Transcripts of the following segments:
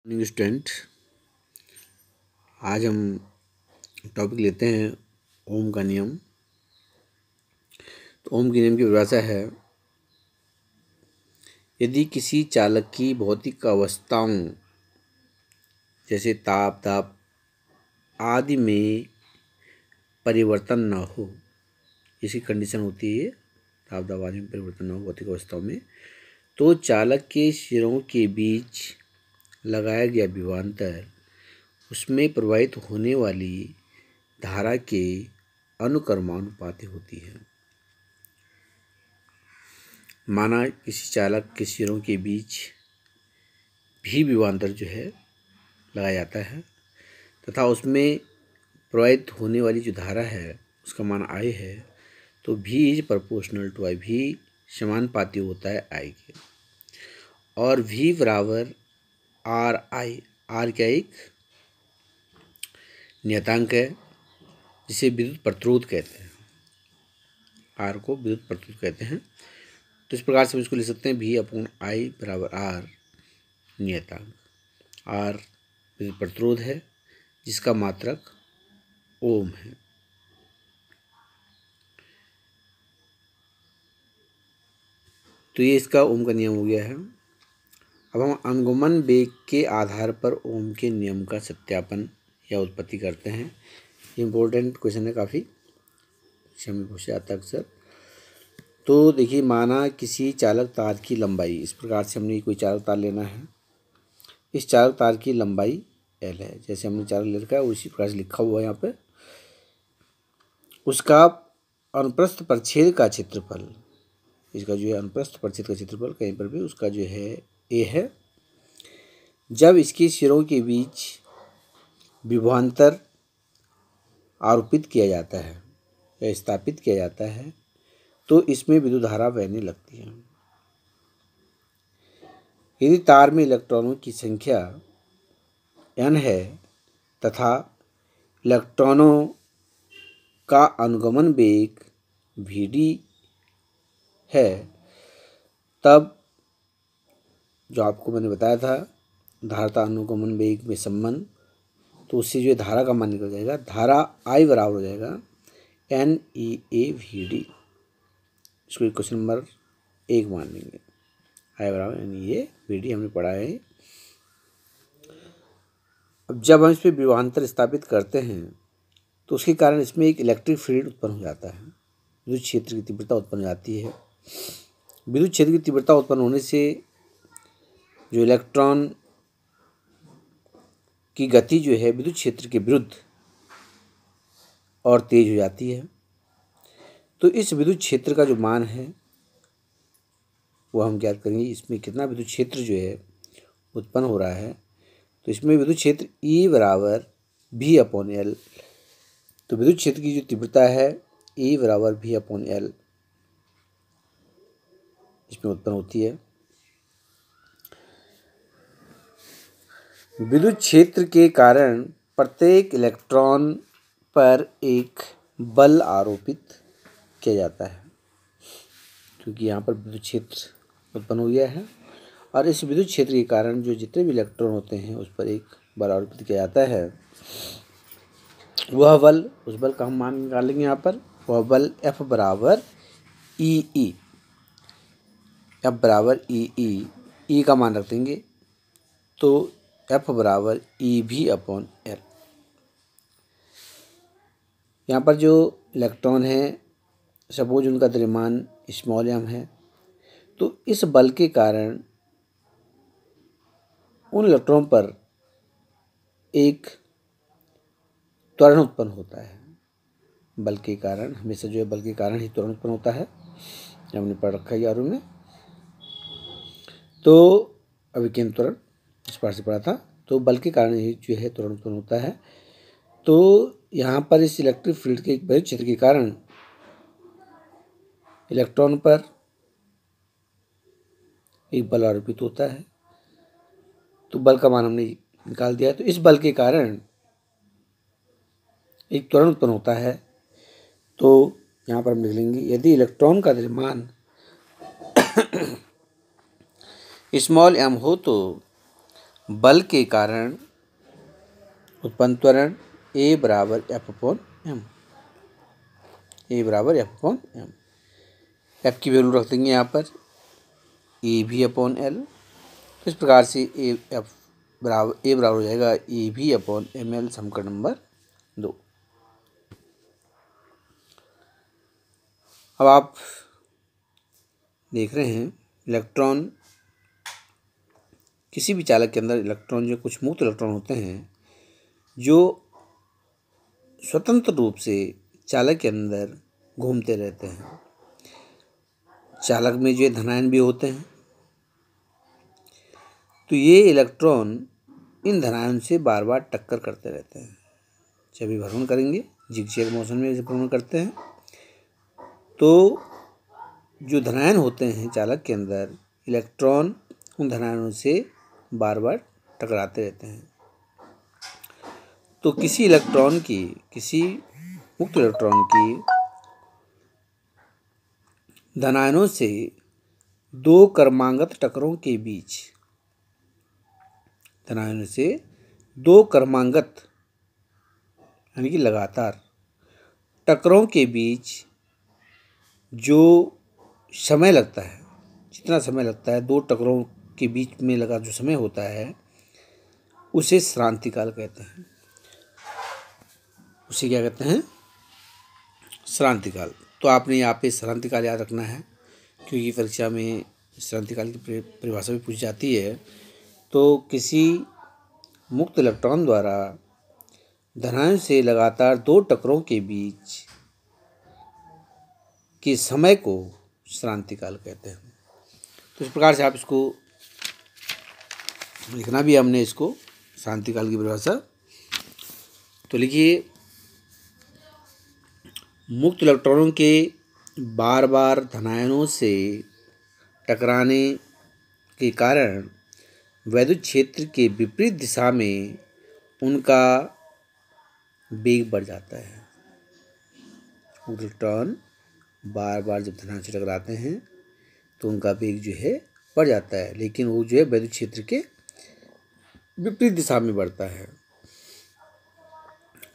Morning student. आज हम topic लेते हैं ओम का नियम। तो ओम के नियम की परिभाषा है, यदि किसी चालक की भौतिक अवस्थाओं जैसे ताप दाब आदि में परिवर्तन न हो, इसकी कंडीशन होती है ताप दाब आदि में परिवर्तन न हो भौतिक अवस्थाओं में, तो चालक के सिरों के बीच लगाया गया विभवांतर उसमें प्रवाहित होने वाली धारा के अनुक्रमानुपाती होती है। माना किसी चालक के सिरों के बीच भी विभवांतर जो है लगाया जाता है तथा उसमें प्रवाहित होने वाली जो धारा है उसका मान I है, तो V is proportional to I, V समानुपाती होता है I के। और V बराबर RI, R क्या एक नियतांक है जिसे विद्युत प्रतिरोध कहते हैं, R को विद्युत प्रतिरोध कहते हैं। तो इस प्रकार से हम इसको लिख सकते हैं V अपॉन I बराबर R नियतांक। R विद्युत प्रतिरोध है जिसका मात्रक ओम है। तो ये इसका ओम का नियम हो गया है। अब हम अनुगमन वेग के आधार पर ओम के नियम का सत्यापन या उत्पत्ति करते हैं। इम्पोर्टेंट क्वेश्चन है काफ़ी, में पूछा जाता है अक्सर। तो देखिए, माना किसी चालक तार की लंबाई, इस प्रकार से हमने कोई चालक तार लेना है। इस चालक तार की लंबाई L है, जैसे हमने चालक ले रखा है उसी प्रकार से लिखा हुआ है यहाँ पे। उसका अनुप्रस्थ परिच्छेद का क्षेत्रफल, इसका जो है अनुप्रस्थ परिच्छेद का क्षेत्रफल कहीं पर भी उसका जो है A है। जब इसके सिरों के बीच विभवांतर आरोपित किया जाता है या स्थापित किया जाता है तो इसमें विद्युत धारा बहने लगती है। यदि तार में इलेक्ट्रॉनों की संख्या n है तथा इलेक्ट्रॉनों का अनुगमन वेग Vd है, तब जो आपको मैंने बताया था धारा अनुगमन वेग में संबंध, तो उससे जो धारा का मान निकल जाएगा। धारा I बराबर हो जाएगा NEAVD। इसको क्वेश्चन नंबर 1 मान लेंगे। I बराबर NEAVD हमने पढ़ा है। अब जब हम इस पर विभवांतर स्थापित करते हैं तो उसके कारण इसमें एक इलेक्ट्रिक फील्ड उत्पन्न हो जाता है, विद्युत क्षेत्र की तीव्रता उत्पन्न हो जाती है। विद्युत क्षेत्र की तीव्रता उत्पन्न होने से जो इलेक्ट्रॉन की गति जो है विद्युत क्षेत्र के विरुद्ध और तेज हो जाती है। तो इस विद्युत क्षेत्र का जो मान है वो हम ज्ञात करेंगे, इसमें कितना विद्युत क्षेत्र जो है उत्पन्न हो रहा है। तो इसमें विद्युत क्षेत्र E बराबर V अपॉन L। तो विद्युत क्षेत्र की जो तीव्रता है E बराबर V अपॉन L इसमें उत्पन्न होती है। विद्युत क्षेत्र के कारण प्रत्येक इलेक्ट्रॉन पर एक बल आरोपित किया जाता है, क्योंकि यहाँ पर विद्युत क्षेत्र उत्पन्न हो गया है और इस विद्युत क्षेत्र के कारण जो जितने भी इलेक्ट्रॉन होते हैं उस पर एक बल आरोपित किया जाता है। वह बल, उस बल का हम मान निकालेंगे यहाँ पर। वह बल F बराबर EE, F बराबर EE, E का मान रख देंगे तो F बराबर EV अपॉन L। यहाँ पर जो इलेक्ट्रॉन है, सपोज उनका द्रव्यमान स्मॉल m है, तो इस बल के कारण उन इलेक्ट्रॉन पर एक त्वरण उत्पन्न होता है। बल के कारण, हमेशा जो है बल के कारण ही त्वरण उत्पन्न होता है, हमने पढ़ रखा है यारों में। तो अभिकेंद्र त्वरण इस बार से पढ़ा था। तो बल के कारण ही जो है त्वरण उत्पन्न होता है। तो यहाँ पर इस इलेक्ट्रिक फील्ड के विद्युत क्षेत्र के कारण इलेक्ट्रॉन पर एक बल आरोपित होता है। तो बल का मान हमने निकाल दिया है। तो इस बल के कारण एक त्वरण उत्पन्न होता है। तो यहाँ पर हम लिख लेंगे, यदि इलेक्ट्रॉन का द्रव्यमान स्मॉल m हो तो बल के कारण उत्पन्न त्वरण A बराबर F/m, A बराबर F/m। F की वैल्यू रख देंगे यहाँ पर AV/L। तो इस प्रकार से A बराबर हो जाएगा AV/ml, समीकरण नंबर 2। अब आप देख रहे हैं इलेक्ट्रॉन, किसी भी चालक के अंदर इलेक्ट्रॉन, जो कुछ मुक्त इलेक्ट्रॉन होते हैं जो स्वतंत्र रूप से चालक के अंदर घूमते रहते हैं। चालक में जो धनायन भी होते हैं, तो ये इलेक्ट्रॉन इन धनायन से बार बार टक्कर करते रहते हैं। जब भी भ्रमण करेंगे, जिगजैग मोशन में जब भ्रमण करते हैं, तो जो धनायन होते हैं चालक के अंदर, इलेक्ट्रॉन उन धनायनों से बार बार टकराते रहते हैं। तो किसी मुक्त इलेक्ट्रॉन की धनायनों से दो क्रमागत टक्करों के बीच, धनायनों से दो क्रमागत यानी कि लगातार टक्करों के बीच जो समय लगता है, जितना समय लगता है दो टक्करों के बीच में लगा जो समय होता है, उसे श्रांतिकाल कहते हैं। उसे क्या कहते हैं? श्रांतिकाल। तो आपने यहाँ पे श्रांतिकाल याद रखना है, क्योंकि परीक्षा में श्रांतिकाल की परिभाषा भी पूछी जाती है। तो किसी मुक्त इलेक्ट्रॉन द्वारा धनायन से लगातार दो टक्करों के बीच के समय को श्रांतिकाल कहते हैं। तो इस प्रकार से आप इसको लिखना भी, हमने इसको श्रांतिकाल की परिभाषा। तो लिखिए, मुक्त इलेक्ट्रॉनों के बार बार धनायनों से टकराने के कारण वैद्युत क्षेत्र के विपरीत दिशा में उनका वेग बढ़ जाता है। इलेक्ट्रॉन बार बार जब धनायन से टकराते हैं तो उनका वेग जो है बढ़ जाता है, लेकिन वो जो है वैद्युत क्षेत्र के विपरीत दिशा में बढ़ता है।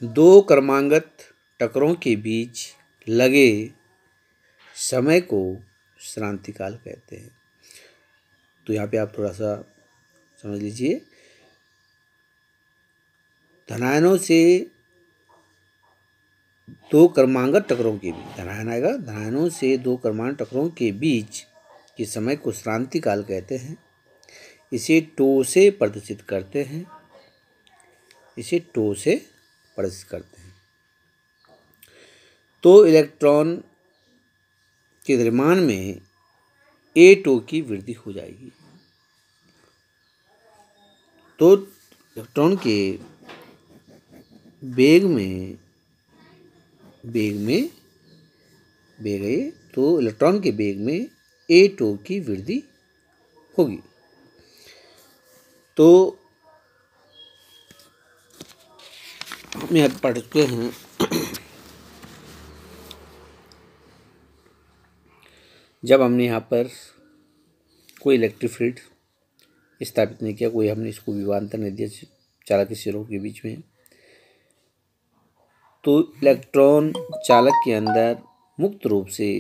दो क्रमागत टक्करों के बीच लगे समय को श्रांतिकाल कहते हैं। तो यहाँ पे आप थोड़ा सा समझ लीजिए, धनायनों से दो क्रमागत टक्करों के बीच, धनायन आएगा, धनायनों से दो क्रमागत टक्करों के बीच के समय को श्रांतिकाल कहते हैं। इसे टो से प्रदर्शित करते हैं, तो इलेक्ट्रॉन के द्रव्यमान में A2 की वृद्धि हो जाएगी। तो इलेक्ट्रॉन के वेग है, तो इलेक्ट्रॉन के वेग में A2 की वृद्धि होगी। तो हम यहाँ पढ़ चुके हैं जब हमने यहाँ पर कोई इलेक्ट्रिक फील्ड स्थापित नहीं किया, कोई हमने इसको विभवांतर नहीं दिया चालक के सिरों के बीच में, तो इलेक्ट्रॉन चालक के अंदर मुक्त रूप से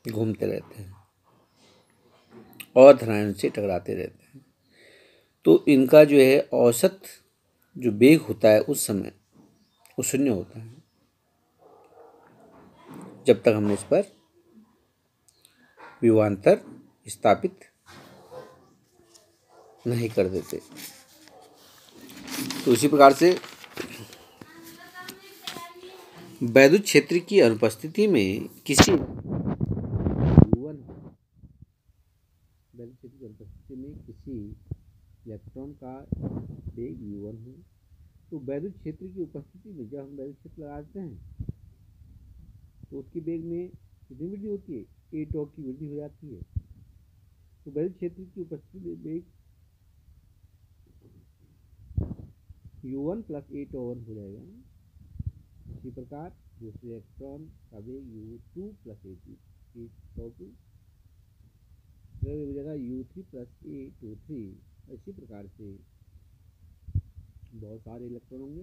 घूमते रहते हैं और धनायन से टकराते रहते हैं। तो इनका जो है औसत जो वेग होता है उस समय वो शून्य होता है, जब तक हमने इस पर विभवांतर स्थापित नहीं कर देते। तो इसी प्रकार से वैद्युत क्षेत्र की अनुपस्थिति में किसी इलेक्ट्रॉन का वेग u1 है, तो वैद्युत क्षेत्र की उपस्थिति में जब हम वैद्युत क्षेत्र लगाते हैं तो उसकी वेग में कितनी वृद्धि होती है? A2 की वृद्धि हो जाती है। तो वैद्युत क्षेत्र की उपस्थिति में वेग u1 प्लस A21 हो जाएगा। इसी प्रकार दूसरे इलेक्ट्रॉन का वेग u2 प्लस A22 हो जाएगा, u3 प्लस A23 इसी प्रकार से बहुत सारे इलेक्ट्रॉन होंगे।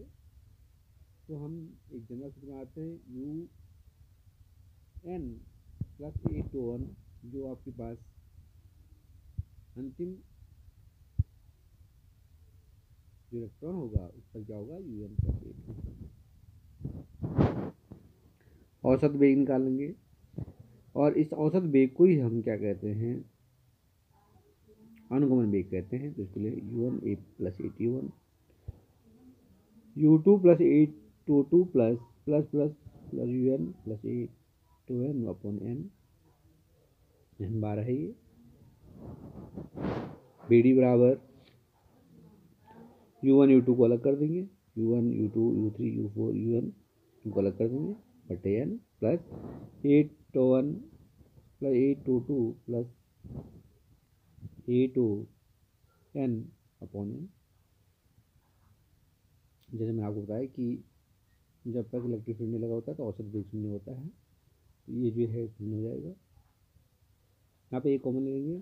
तो हम एक जनरल सूत्र में आते हैं UN प्लस A21, जो आपके पास अंतिम जो इलेक्ट्रॉन होगा उस पर क्या होगा, UN प्लस A2। औसत वेग निकालेंगे और इस औसत वेग को ही हम क्या कहते हैं, अनुगमन वेग कहते हैं। तो इसके लिए U1 A plus A21, U2 plus A22 plus plus plus plus UN plus A2N upon N 12 है ये। BD बराबर U1 U2 को अलग कर देंगे, U1 U2 U3 U4 UN को अलग कर देंगे बटे N plus 821 plus 822 plus A2N upon N। जैसे मैंने आपको बताया कि जब तक इलेक्ट्रिक फील्ड नहीं लगा होता है तो औसत वेग शून्य होता है, तो ये जो है शून्य हो जाएगा। यहाँ पे एक कॉमन लेंगे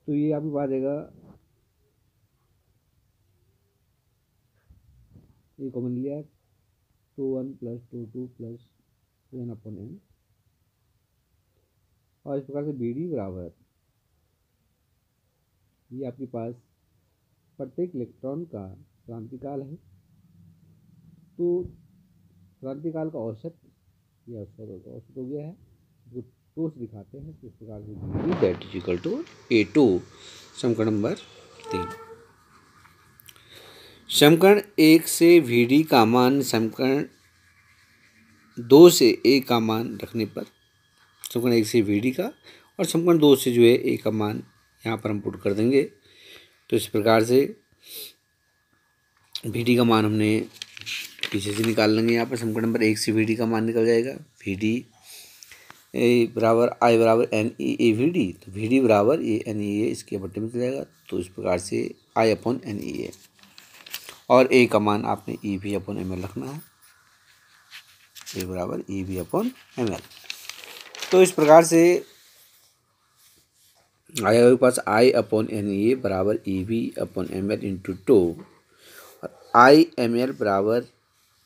तो ये आपके पास आएगा, ये कॉमन लिया 21 प्लस 22 प्लस 1 अपॉन N। और इस प्रकार से BD बराबर, ये आपके पास प्रत्येक इलेक्ट्रॉन का क्रांतिकाल है, तो क्रांतिकाल का औसत, यह औसत हो गया है, जो टू से दिखाते हैं। तो इस प्रकार से BD that is equal to A2। समीकरण नंबर 3। समीकरण 1 से VD का मान समीकरण 2 से A का मान रखने पर, समीकरण 1 से VD का और समीकरण 2 से जो है A का मान यहाँ पर हम पुट कर देंगे। तो इस प्रकार से VD का मान हमने पीछे से निकाल लेंगे। यहाँ पर समीकरण नंबर 1 से VD का मान निकल जाएगा, VD बराबर I बराबर NEA/VD। तो VD बराबर NEA इसके बट्टे में चल जाएगा। तो इस प्रकार से I अपॉन NEA और A का मान आपने EV अपॉन ML रखना है, A बराबर EV अपॉन ML। तो इस प्रकार से आया मेरे पास I अपॉन NEA बराबर EV अपॉन ML इंटू 2 और IML बराबर,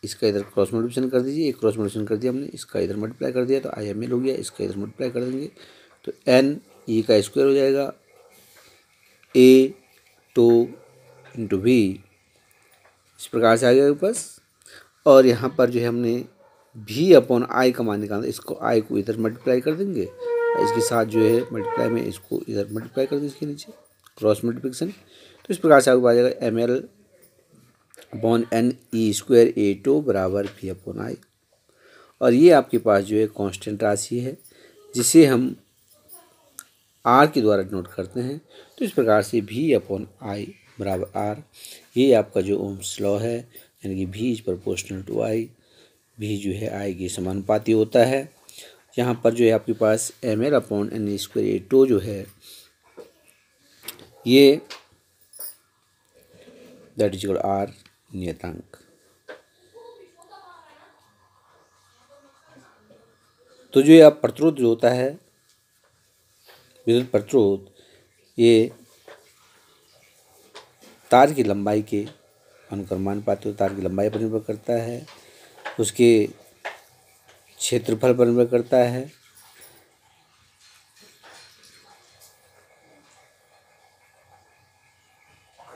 इसका इधर क्रॉस मल्टीप्लिकेशन कर दीजिए, एक क्रॉस मल्टीप्लिकेशन कर दिया हमने, इसका इधर मल्टीप्लाई कर दिया तो IML हो गया, इसका इधर मल्टीप्लाई कर देंगे तो NE का स्क्वायर हो जाएगा A2 इंटू V। इस प्रकार से आ गया मेरे पास। और यहाँ पर जो है हमने V अपॉन I का मान निकालना, इसको I को इधर मल्टीप्लाई कर देंगे, इसके साथ जो है मल्टीप्लाई में इसको इधर मल्टीप्लाई कर देंगे, इसके नीचे क्रॉस मल्टीप्लिकेशन। तो इस प्रकार से आपको आ जाएगा ML upon NE square A2 बराबर V अपॉन I। और ये आपके पास जो है कांस्टेंट राशि है, जिसे हम R के द्वारा डिनोट करते हैं। तो इस प्रकार से V अपॉन I बराबर R, ये आपका जो ओम्स लॉ है, यानी कि V is proportional to I, V जो है I के समानुपाती होता है। यहाँ पर जो है आपके पास ML upon NE square A2 जो है ये दैट इज इक्वल R नियतांक। तो जो आप प्रतिरोध जो होता है, विद्युत प्रतिरोध, ये तार की लंबाई के अनुक्रमानुपाती, तार की लंबाई पर निर्भर करता है, उसके क्षेत्रफल पर निर्भर करता है,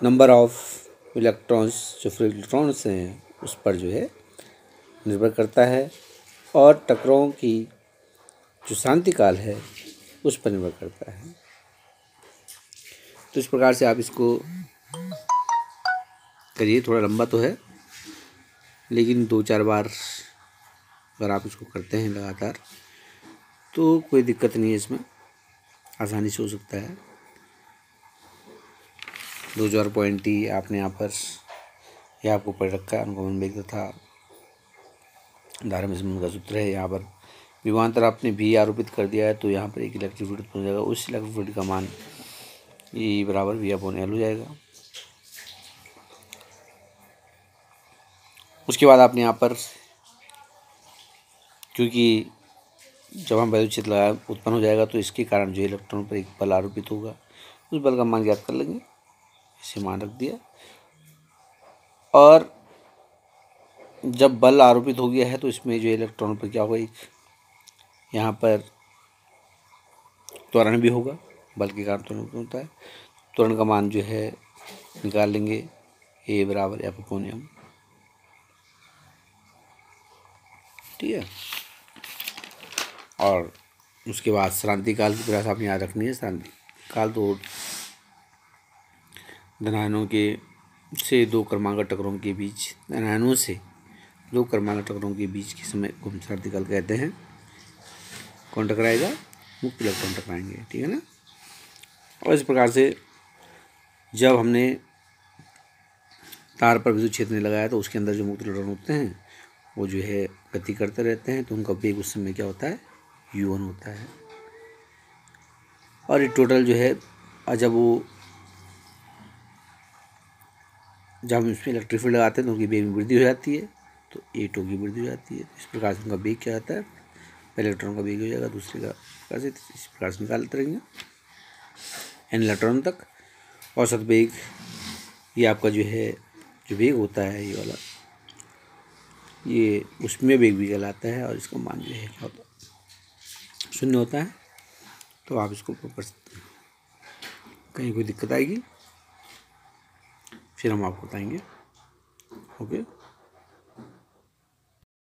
नंबर ऑफ इलेक्ट्रॉन्स, जो फ्री इलेक्ट्रॉन्स हैं उस पर जो है निर्भर करता है, और टकराव की जो शांतिकाल है उस पर निर्भर करता है। तो इस प्रकार से आप इसको करिए, थोड़ा लंबा तो है लेकिन 2-4 बार अगर आप इसको करते हैं लगातार तो कोई दिक्कत नहीं है, इसमें आसानी से हो सकता है। 2000 पॉइंट ही आपने यहाँ पर यह आपको पढ़ रखा है, अनुगमन वेग तथा धारा में संबंध का सूत्र है। यहाँ पर विभवांतर आपने भी आरोपित कर दिया है, तो यहाँ पर एक इलेक्ट्रिक फील्ड उत्पन्न हो जाएगा, उस इलेक्ट्रिक फील्ड का मान E बराबर V अपॉन L हो जाएगा। उसके बाद आपने यहाँ पर, क्योंकि जब हम वैद्युत क्षेत्र लगा उत्पन्न हो जाएगा तो इसके कारण जो इलेक्ट्रॉन पर एक बल आरोपित होगा, उस बल का मान ज्ञात कर लेंगे। इसे मान रख दिया, और जब बल आरोपित हो गया है तो इसमें जो इलेक्ट्रॉन पर क्या होगा, यहाँ पर त्वरण भी होगा, बल के कारण त्वरण होता है। त्वरण का मान जो है निकाल लेंगे, ए बराबर F/m, ठीक है। और उसके बाद श्रांति काल की परिभाषा आपने याद रखनी है। श्रांति काल तो धनायनों के से दो क्रमांक टकराओं के बीच, धनायनों से दो क्रमांक टकराओं के बीच के समय को हम श्रांति काल कहते हैं। कौन टकराएगा? मुक्त इलेक्ट्रॉन टकराएंगे, ठीक है ना। और इस प्रकार से जब हमने तार पर विद्युत क्षेत्र नहीं लगाया तो उसके अंदर जो मुक्त इलेक्ट्रॉन होते हैं वो जो है गति करते रहते हैं, तो उनका वेग उस समय क्या होता है, u1 होता है। और ये टोटल जो है जब हम इसमें इलेक्ट्रिक फील्ड लगाते हैं तो उनकी वेग में वृद्धि हो जाती है, तो A2 की वृद्धि हो जाती है। इस प्रकार से उनका वेग क्या आता है, पहले इलेक्ट्रॉन का वेग हो जाएगा, दूसरे का प्रकार से इस प्रकार से निकालते रहेंगे n इलेक्ट्रॉन तक। औसत वेग ये आपका जो है जो वेग होता है ये वाला, ये उसमें वेग भी कहलाता है, और इसका मान जो है क्या होता है, 0 होता है। तो आप इसको कर सकते हैं। कहीं कोई दिक्कत आएगी फिर हम आपको बताएंगे। ओके।